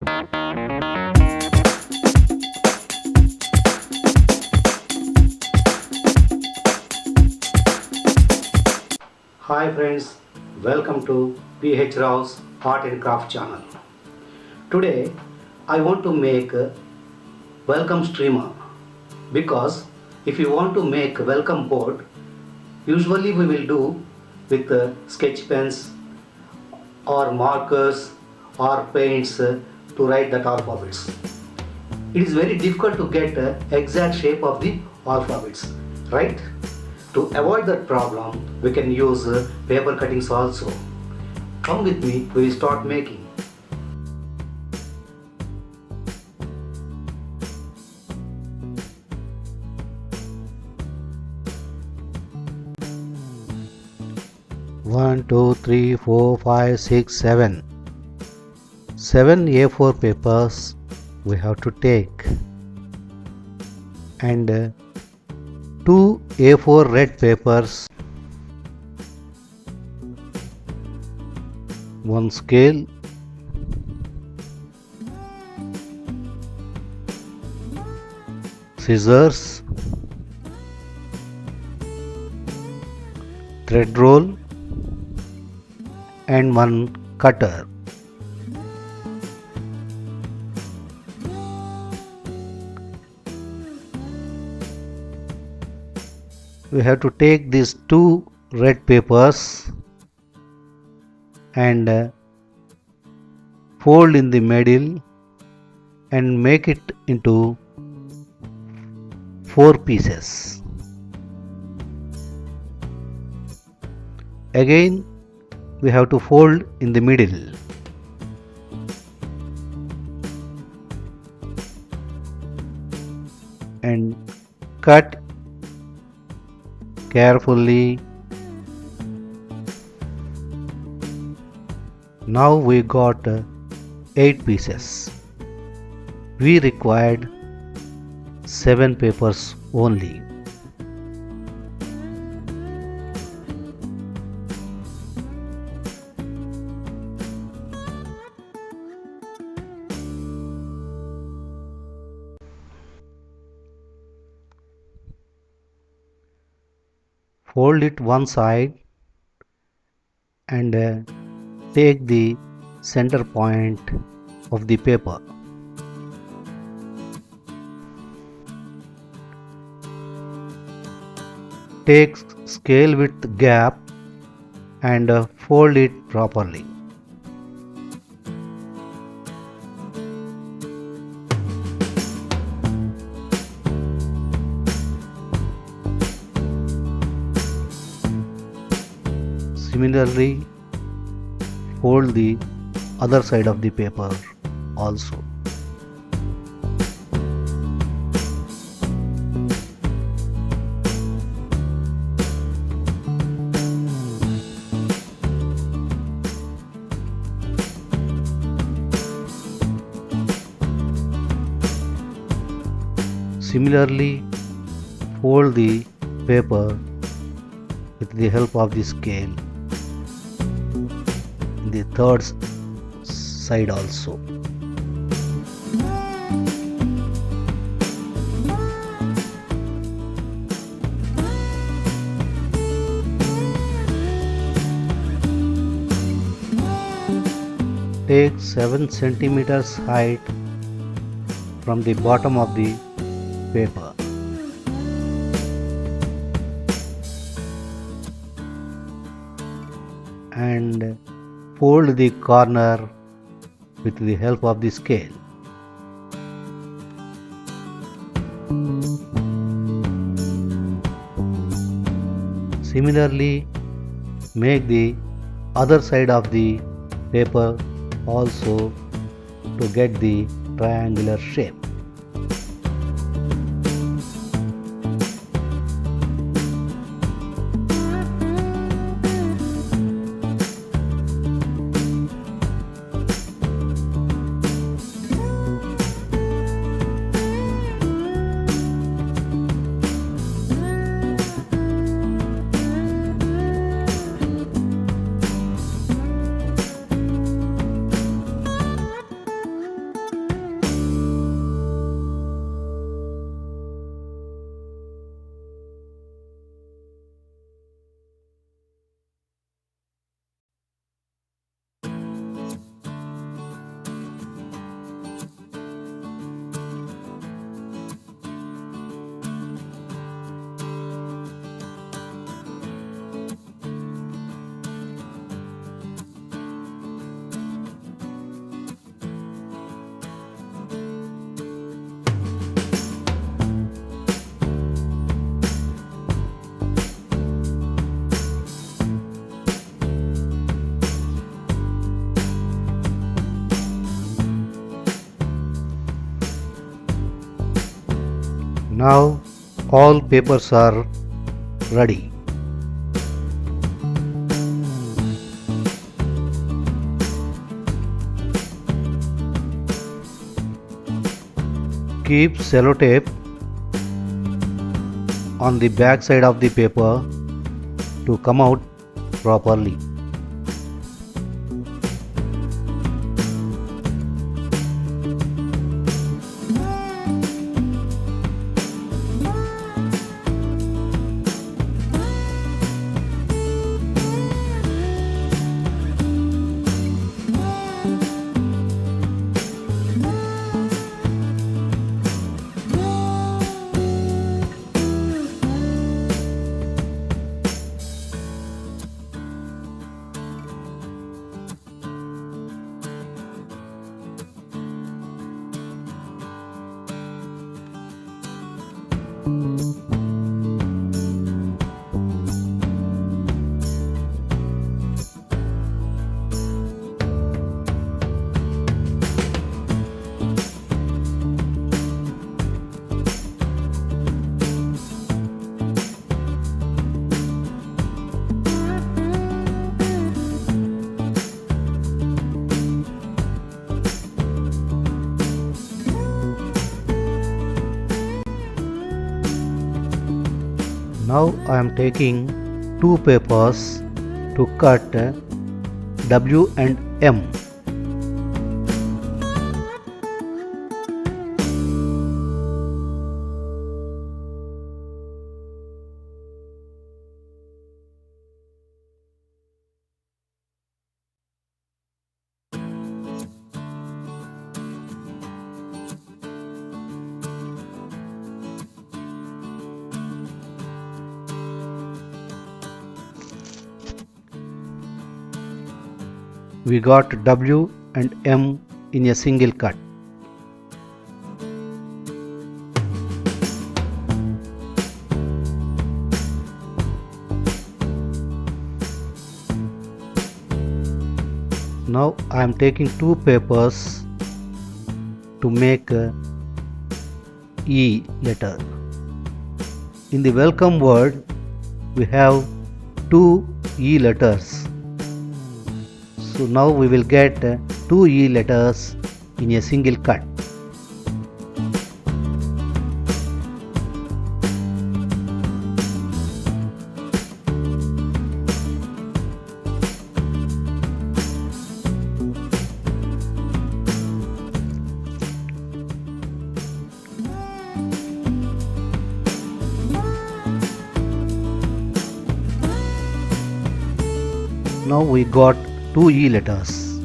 Hi friends, welcome to H Rao's Art and Craft channel. Today I want to make a welcome streamer because if you want to make a welcome board, usually we will do with sketch pens or markers or paints to write that alphabets. It is very difficult to get exact shape of the alphabets, right? To avoid that problem, we can use paper cuttings also. Come with me, we will start making. One, two, three, four, five, six, 7. 7 A4 papers we have to take, and 2 A4 red papers, 1 scale, scissors, thread roll and 1 cutter. We have to take these 2 red papers and fold in the middle and make it into 4 pieces. Again we have to fold in the middle. And cut carefully. Now we got 8 pieces. We required 7 papers only. Fold it one side and take the center point of the paper. Take scale width gap and fold it properly. Similarly, fold the other side of the paper also. Similarly, fold the paper with the help of the scale in the third side also. Take 7 centimeters height from the bottom of the paper. And fold the corner with the help of the scale. Similarly, make the other side of the paper also to get the triangular shape. Now all papers are ready. Keep sellotape on the back side of the paper to come out properly. Now I am taking two papers to cut W and M. We got W and M in a single cut. Now I am taking two papers to make a E letter. In the welcome word we have two E letters. So now we will get two E letters in a single cut. Now we got two E letters.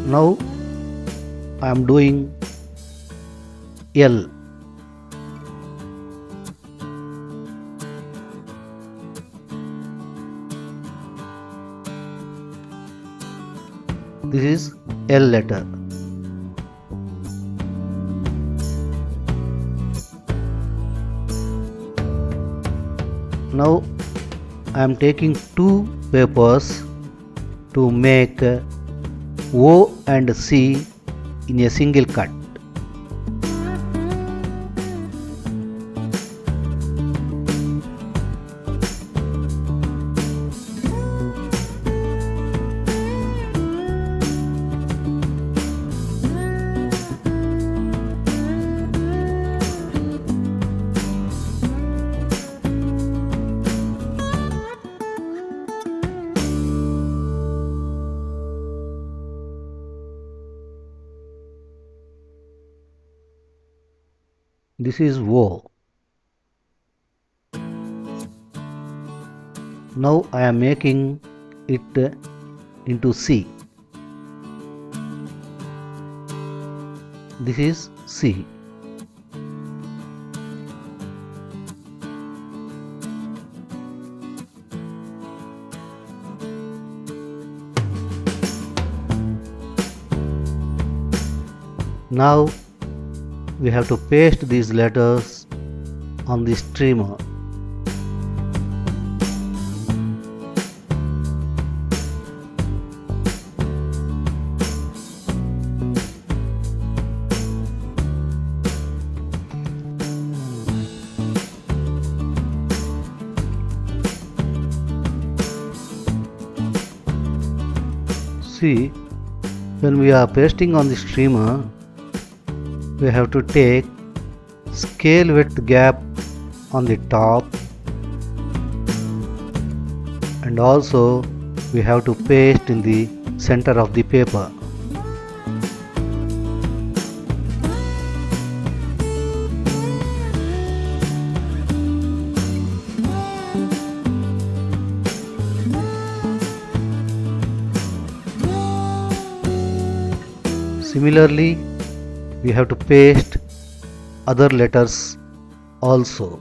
Now I am doing L. This is L letter. Now I am taking two papers to make O and C in a single cut. This is O. Now I am making it into C. This is C. Now we have to paste these letters on the streamer. See, when we are pasting on the streamer, we have to take scale width gap on the top, and also we have to paste in the center of the paper. Similarly, we have to paste other letters also.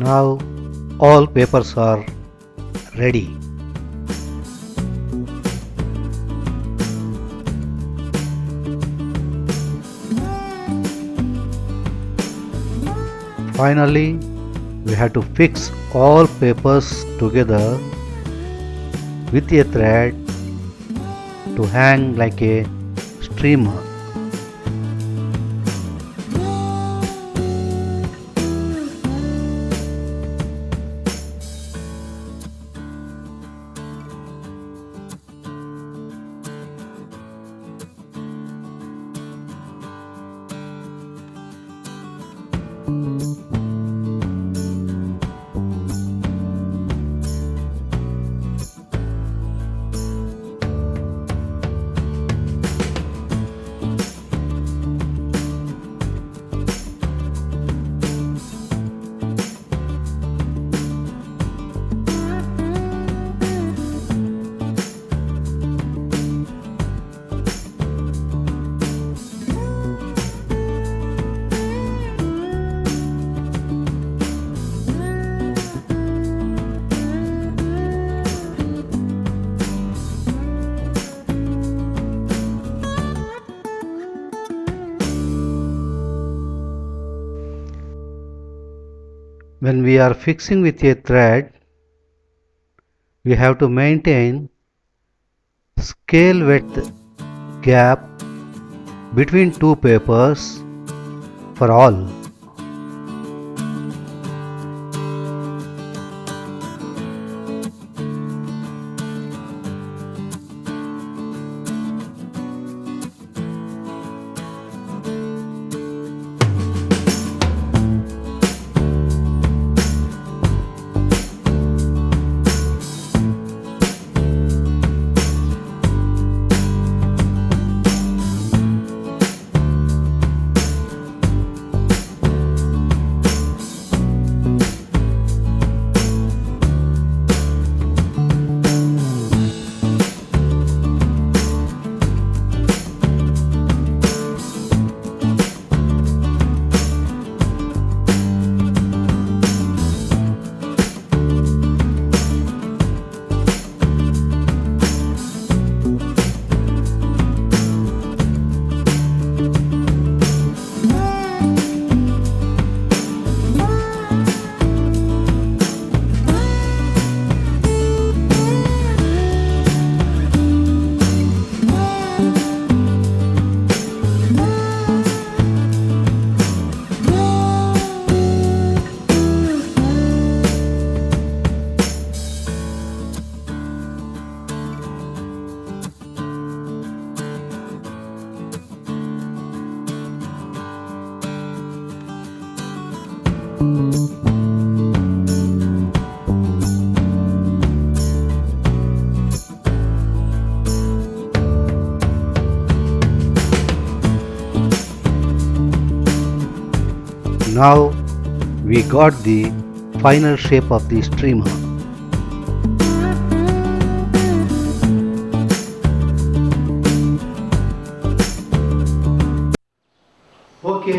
Now all papers are ready. Finally, we have to fix all papers together with a thread to hang like a streamer. When we are fixing with a thread, we have to maintain scale width gap between two papers for all. Now we got the final shape of the streamer. Okay,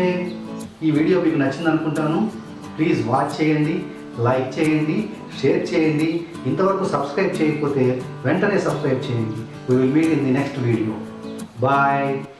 ఈ video మీకు నచ్చింది అనుకుంటాను. Please watch చేయండి, like చేయండి, share చేయండి. ఇంతవరకు subscribe చేయకపోతే వెంటనే సబ్స్క్రైబ్ చేయండి. We will meet in the next video. Bye.